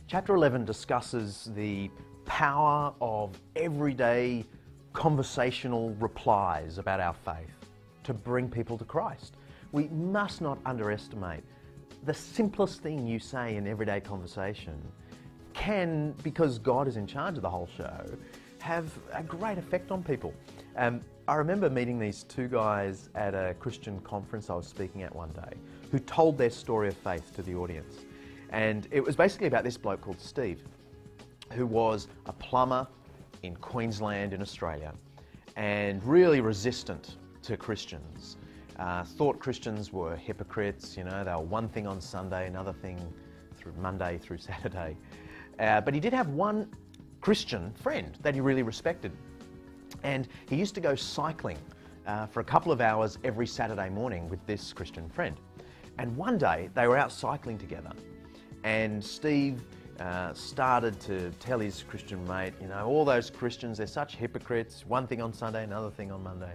Chapter 11 discusses the power of everyday conversational replies about our faith to bring people to Christ. We must not underestimate the simplest thing you say in everyday conversation can, because God is in charge of the whole show, have a great effect on people. I remember meeting these two guys at a Christian conference I was speaking at one day who told their story of faith to the audience. And it was basically about this bloke called Steve, who was a plumber in Queensland in Australia and really resistant to Christians. Thought Christians were hypocrites, you know, they were one thing on Sunday, another thing through Monday through Saturday. But he did have one Christian friend that he really respected. And he used to go cycling for a couple of hours every Saturday morning with this Christian friend. And one day they were out cycling together, and Steve started to tell his Christian mate, you know, all those Christians, they're such hypocrites, one thing on Sunday, another thing on Monday.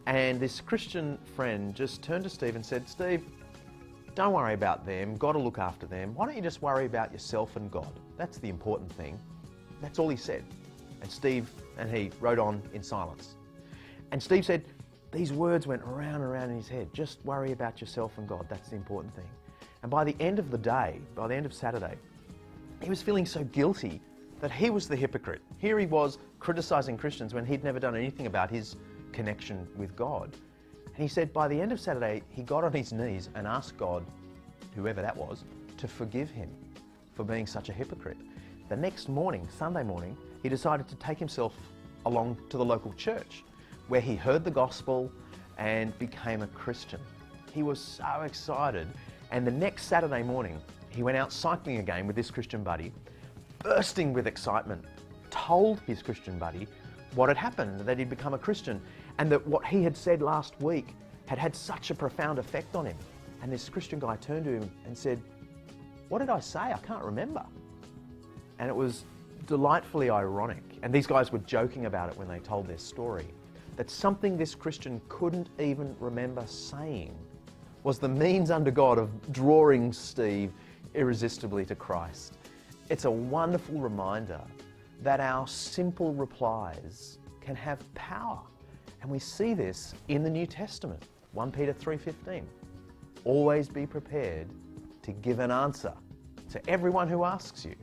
And this Christian friend just turned to Steve and said, "Steve, don't worry about them, God will look after them. Why don't you just worry about yourself and God? That's the important thing." That's all he said. And Steve and he rode on in silence. And Steve said, these words went around and around in his head. Just worry about yourself and God, that's the important thing. And by the end of the day, by the end of Saturday, he was feeling so guilty that he was the hypocrite. Here he was criticizing Christians when he'd never done anything about his connection with God. And he said by the end of Saturday, he got on his knees and asked God, whoever that was, to forgive him for being such a hypocrite. The next morning, Sunday morning, he decided to take himself along to the local church where he heard the gospel and became a Christian. He was so excited. And the next Saturday morning, he went out cycling again with this Christian buddy, bursting with excitement, told his Christian buddy what had happened, that he'd become a Christian, and that what he had said last week had had such a profound effect on him. And this Christian guy turned to him and said, "What did I say? I can't remember." And it was delightfully ironic, and these guys were joking about it when they told their story, that something this Christian couldn't even remember saying was the means under God of drawing Steve irresistibly to Christ. It's a wonderful reminder that our simple replies can have power. And we see this in the New Testament. 1 Peter 3:15. Always be prepared to give an answer to everyone who asks you.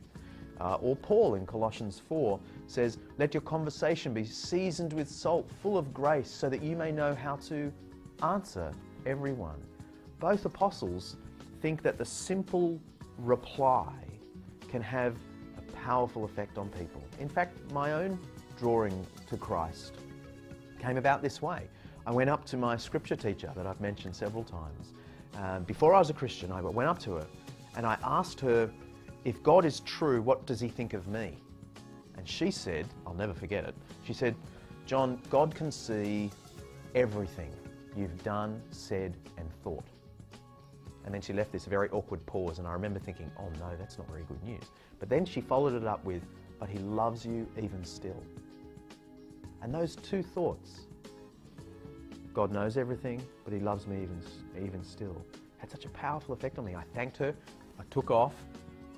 Or Paul in Colossians 4 says, let your conversation be seasoned with salt, full of grace, so that you may know how to answer everyone. Both apostles think that the simple reply can have a powerful effect on people. In fact, my own drawing to Christ came about this way. I went up to my scripture teacher that I've mentioned several times. Before I was a Christian, I went up to her and I asked her, if God is true, what does he think of me? And she said, I'll never forget it, she said, "John, God can see everything you've done, said and thought." And then she left this very awkward pause, and I remember thinking, oh no, that's not very good news. But then she followed it up with, "But he loves you even still." And those two thoughts, God knows everything, but he loves me even still, had such a powerful effect on me. I thanked her, I took off,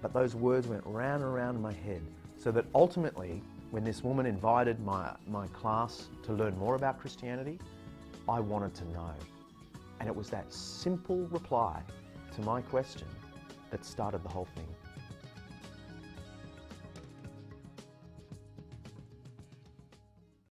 but those words went round and round in my head, so that ultimately, when this woman invited my class to learn more about Christianity, I wanted to know. And it was that simple reply to my question that started the whole thing.